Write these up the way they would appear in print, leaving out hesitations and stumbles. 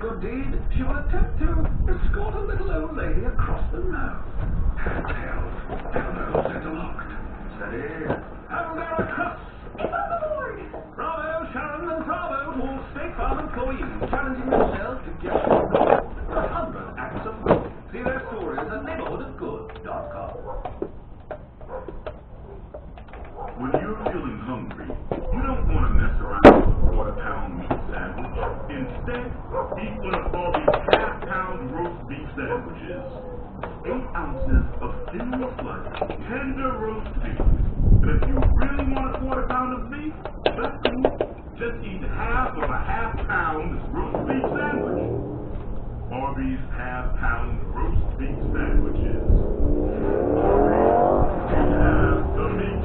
good deed, she will attempt to escort a little old lady across the nose. Tails, down nose, interlocked. Steady. And there are cuffs. Bravo, Sharon and Bravo to all State Farm employees challenging themselves to get gold. 100 acts of good. See their stories at neighborhoodofgood.com. When you're feeling hungry, you don't want to mess around with a quarter-pound meat sandwich. Instead, eat one of all these half-pound roast beef sandwiches. 8 ounces of thinly sliced, tender roast beef. And if you really want a quarter-pound of beef, that's cool. Just eat half of a half-pound roast beef sandwich. Arby's half-pound roast beef sandwiches. Arby's, we have the meat.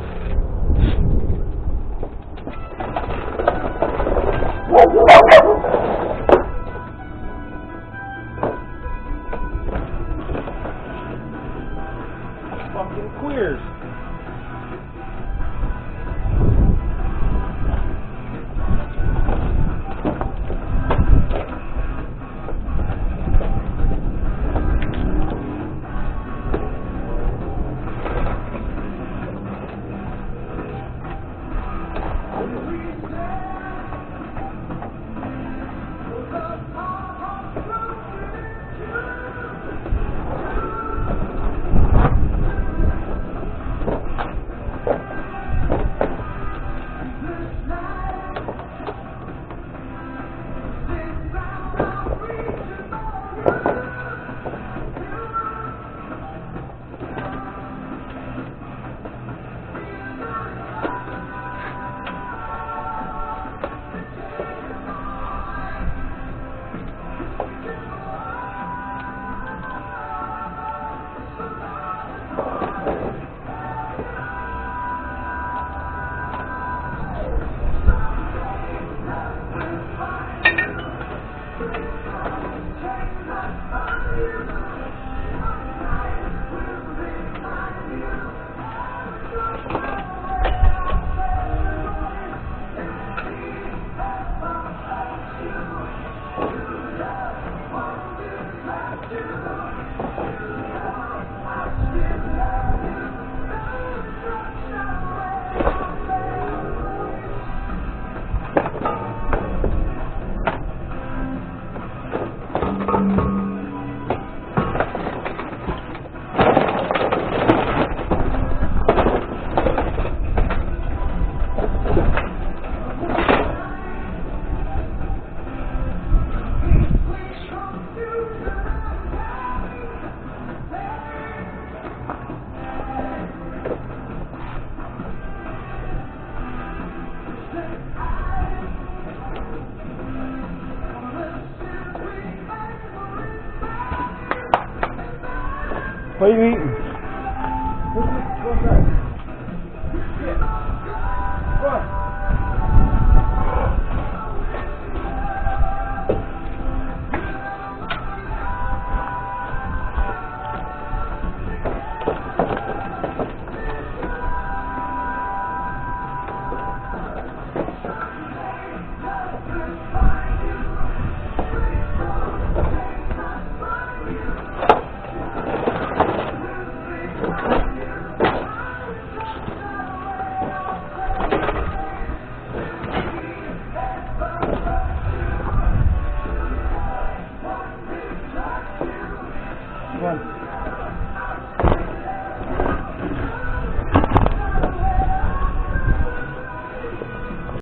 Fucking queers. What are you eating?